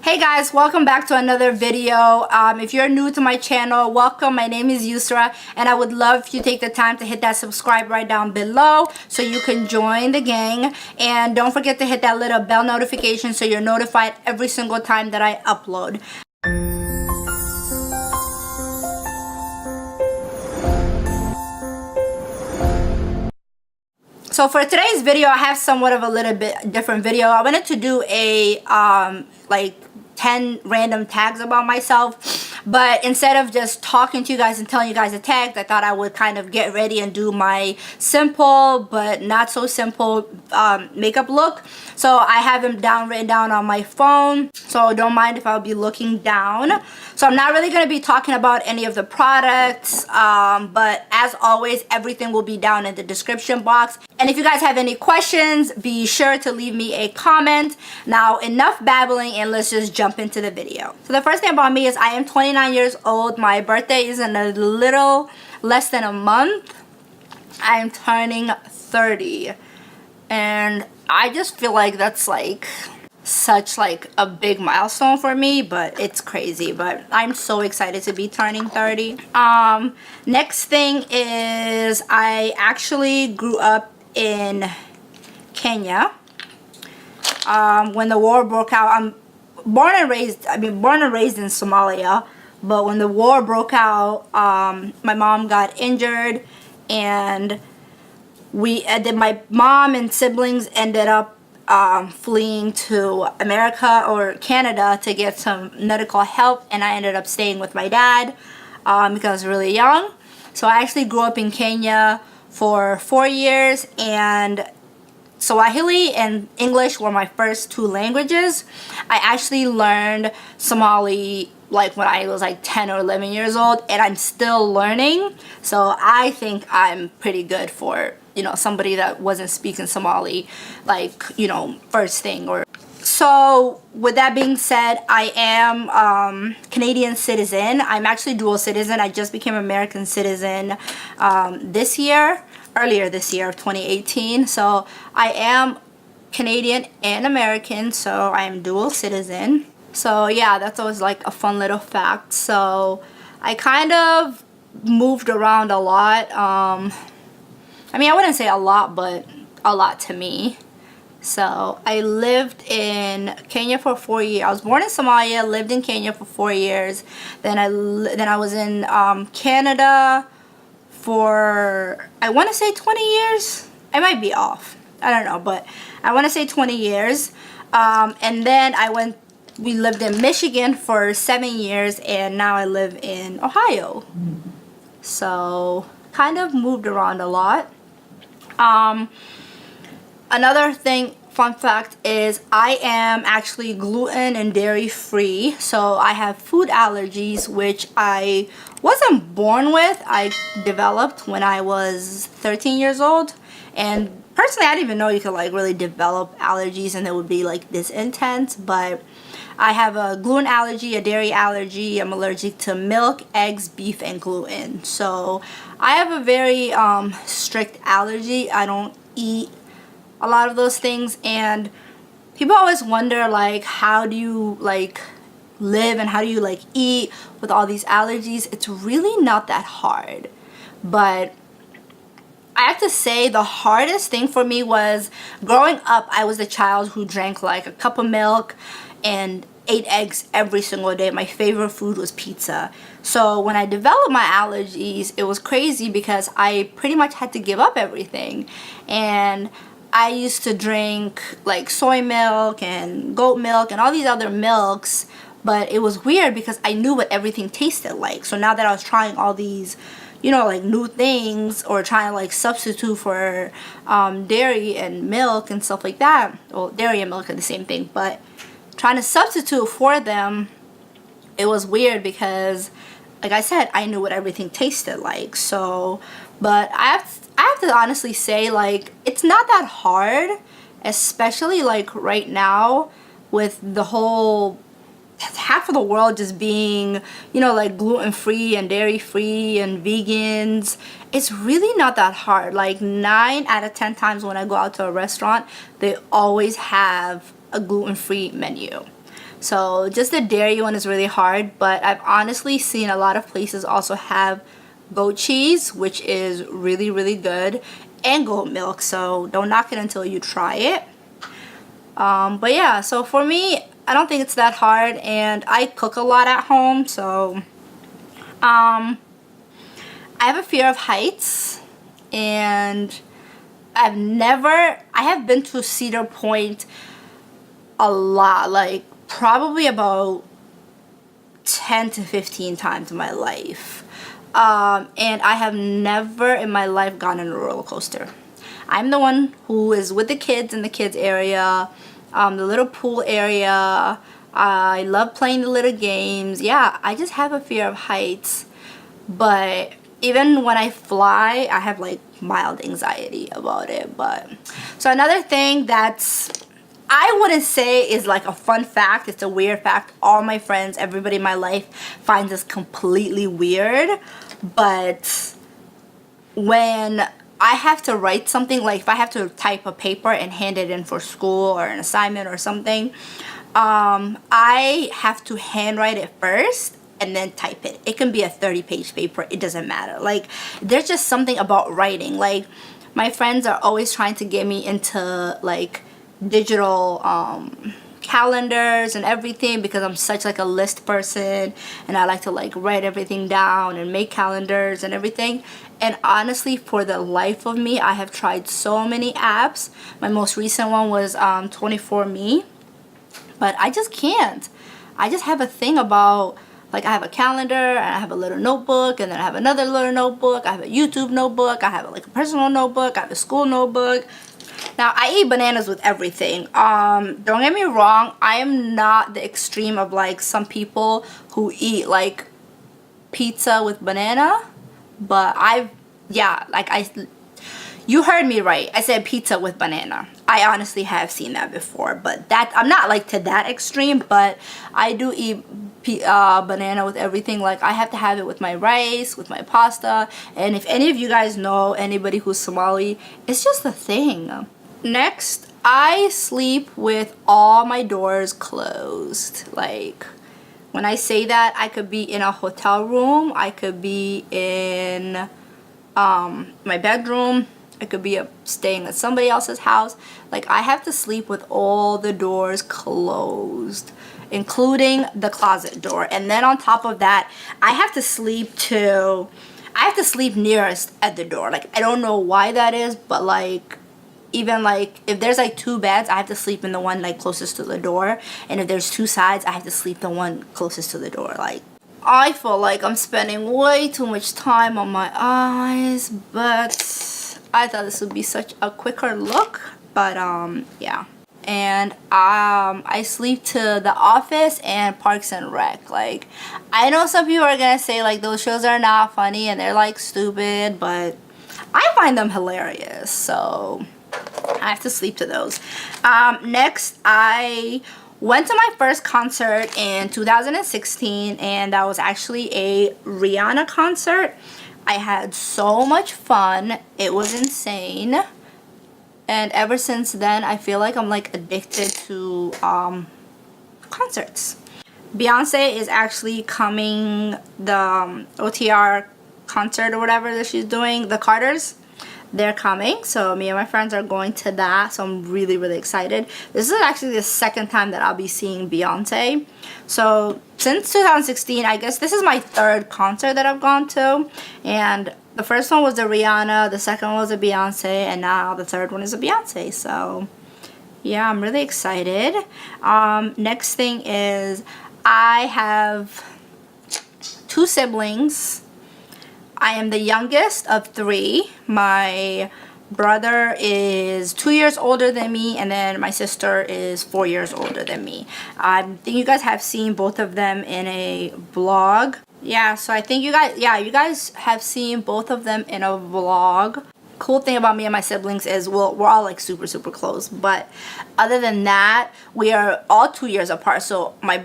Hey guys, welcome back to another video. If you're new to my channel, welcome. My name is Yusra and I would love if you take the time to hit that subscribe right down below so you can join the gang. And don't forget to hit that little bell notification so you're notified every single time that I upload. So for today's video, I have somewhat of a little bit different video. I wanted to do a like 10 random tags about myself, but instead of just talking to you guys and telling you guys the tags, I thought I would kind of get ready and do my simple but not so simple makeup look. So I have them written down on my phone, so don't mind if I'll be looking down. So I'm not really going to be talking about any of the products, but as always, everything will be down in the description box. And if you guys have any questions, be sure to leave me a comment. Now, enough babbling and let's just jump into the video. So the first thing about me is I am 29 years old. My birthday is in a little less than a month. I am turning 30. And I just feel like that's like such like a big milestone for me, but it's crazy. But I'm so excited to be turning 30. Next thing is I actually grew up in Kenya. When the war broke out, I'm born and raised in Somalia, but when the war broke out, my mom got injured and my mom and siblings ended up fleeing to America or Canada to get some medical help, and I ended up staying with my dad because I was really young. So I actually grew up in Kenya for 4 years, and Swahili and English were my first two languages. I actually learned Somali like when I was like 10 or 11 years old, and I'm still learning. So I think I'm pretty good for, you know, somebody that wasn't speaking Somali, like, you know, first thing. Or so with that being said, I am Canadian citizen. I'm actually dual citizen. I just became American citizen earlier this year of 2018. So I am Canadian and American, so I am dual citizen. So yeah, that's always like a fun little fact. So I kind of moved around a lot. I mean, I wouldn't say a lot, but a lot to me. So I lived in Kenya for 4 years. I was born in Somalia, lived in Kenya for 4 years. Then I was in Canada for, I want to say 20 years. I might be off. I don't know, but I want to say 20 years. And then we lived in Michigan for 7 years, and now I live in Ohio. So kind of moved around a lot. Another thing, fun fact, is I am actually gluten and dairy free. So I have food allergies, which I wasn't born with. I developed when I was 13 years old. And personally, I didn't even know you could like really develop allergies and it would be like this intense. But I have a gluten allergy, a dairy allergy. I'm allergic to milk, eggs, beef, and gluten. So I have a very strict allergy. I don't eat a lot of those things, and people always wonder like, how do you like live and how do you like eat with all these allergies? It's really not that hard. But I have to say the hardest thing for me was growing up. I was the child who drank like a cup of milk and ate eggs every single day. My favorite food was pizza. So when I developed my allergies, it was crazy because I pretty much had to give up everything. And I used to drink like soy milk and goat milk and all these other milks, but it was weird because I knew what everything tasted like. So now that I was trying all these, you know, like new things, or trying to like substitute for dairy and milk and stuff like that. Well, dairy and milk are the same thing, but trying to substitute for them, it was weird because, like I said, I knew what everything tasted like. So, but I have to honestly say, like, it's not that hard, especially like right now with the whole half of the world just being, you know, like gluten free and dairy free and vegans. It's really not that hard. Like 9 out of 10 times when I go out to a restaurant, they always have a gluten free menu. So just the dairy one is really hard, but I've honestly seen a lot of places also have goat cheese, which is really, really good, and goat milk, so don't knock it until you try it. But yeah, so for me, I don't think it's that hard, and I cook a lot at home, so I have a fear of heights, and I have been to Cedar Point a lot, like probably about 10 to 15 times in my life. And I have never in my life gone on a roller coaster. I'm the one who is with the kids in the kids area, the little pool area. I love playing the little games. Yeah, I just have a fear of heights. But even when I fly, I have like mild anxiety about it. But so another thing that's, I wouldn't say is like a fun fact, it's a weird fact. All my friends, everybody in my life finds this completely weird. But when I have to write something, like if I have to type a paper and hand it in for school or an assignment or something, I have to handwrite it first and then type it. It can be a 30-page paper, it doesn't matter. Like, there's just something about writing. Like, my friends are always trying to get me into like digital calendars and everything, because I'm such like a list person, and I like to like write everything down and make calendars and everything. And honestly, for the life of me, I have tried so many apps. My most recent one was 24Me, but I just can't. I just have a thing about, like, I have a calendar, and I have a little notebook, and then I have another little notebook, I have a YouTube notebook, I have like a personal notebook, I have a school notebook. Now, I eat bananas with everything. Don't get me wrong, I am not the extreme of like some people who eat like pizza with banana, but you heard me right. I said pizza with banana. I honestly have seen that before, but that, I'm not like to that extreme, but I do eat banana with everything. Like, I have to have it with my rice, with my pasta, and if any of you guys know anybody who's Somali, it's just a thing. Next, I sleep with all my doors closed. Like, when I say that, I could be in a hotel room, I could be in my bedroom, I could be staying at somebody else's house. Like, I have to sleep with all the doors closed, including the closet door. And then on top of that, I have to sleep nearest at the door. Like, I don't know why that is, but like, even like if there's like two beds, I have to sleep in the one like closest to the door, and if there's two sides, I have to sleep the one closest to the door. Like, I feel like I'm spending way too much time on my eyes, but I thought this would be such a quicker look. But yeah. And I sleep to The Office and Parks and Rec. Like, I know some people are gonna say like those shows are not funny and they're like stupid, but I find them hilarious, so I have to sleep to those. Next, I went to my first concert in 2016, and that was actually a Rihanna concert. I had so much fun. It was insane. And ever since then, I feel like I'm like addicted to concerts. Beyonce is actually coming, the OTR concert or whatever that she's doing, the Carters, they're coming. So me and my friends are going to that, so I'm really, really excited. This is actually the second time that I'll be seeing Beyonce. So since 2016, I guess this is my third concert that I've gone to, and the first one was a Rihanna, the second one was a Beyonce, and now the third one is a Beyonce. So yeah, I'm really excited. Next thing is, I have two siblings. I am the youngest of three. My brother is 2 years older than me, and then my sister is 4 years older than me. I think you guys have seen both of them in a vlog. Yeah, so I think you guys have seen both of them in a vlog. Cool thing about me and my siblings is we're all like super, super close. But other than that, we are all 2 years apart. So my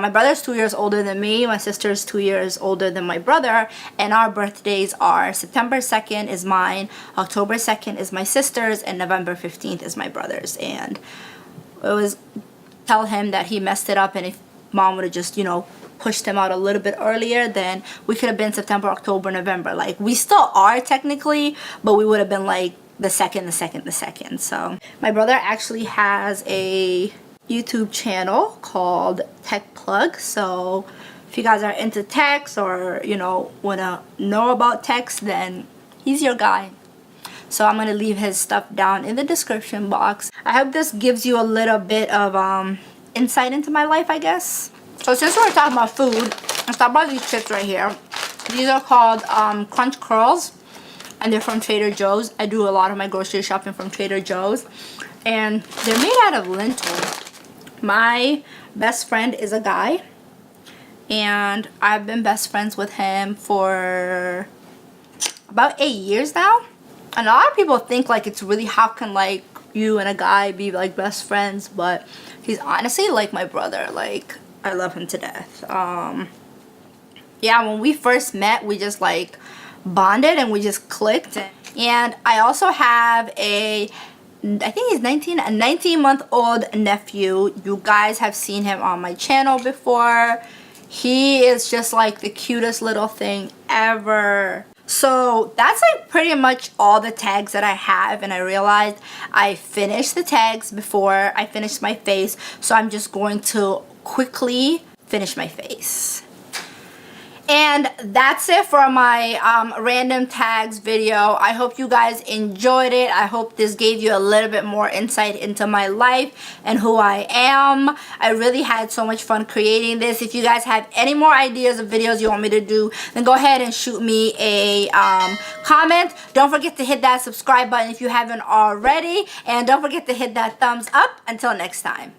brother's 2 years older than me, my sister's 2 years older than my brother, and our birthdays are September 2nd is mine, October 2nd is my sister's, and November 15th is my brother's. And it was tell him that he messed it up, and if mom would have just, you know, pushed him out a little bit earlier, then we could have been September, October, November. Like, we still are technically, but we would have been like the second. So my brother actually has a YouTube channel called Tech Plug. So if you guys are into techs, or, you know, want to know about techs, then he's your guy. So I'm going to leave his stuff down in the description box. I hope this gives you a little bit of insight into my life, I guess. So since we're talking about food, let's talk about these chips right here. These are called Crunch Curls, and they're from Trader Joe's. I do a lot of my grocery shopping from Trader Joe's, and they're made out of lentil. My best friend is a guy, and I've been best friends with him for about 8 years now. And a lot of people think like it's really, how can like you and a guy be like best friends, but he's honestly like my brother. Like, I love him to death. Yeah, when we first met, we just like bonded and we just clicked. And I also have I think he's 19, a 19-month-old nephew. You guys have seen him on my channel before. He is just like the cutest little thing ever. So that's like pretty much all the tags that I have, and I realized I finished the tags before I finished my face, so I'm just going to quickly finish my face. And that's it for my random tags video. I hope you guys enjoyed it. I hope this gave you a little bit more insight into my life and who I am. I really had so much fun creating this. If you guys have any more ideas of videos you want me to do, then go ahead and shoot me a comment. Don't forget to hit that subscribe button if you haven't already. And don't forget to hit that thumbs up. Until next time.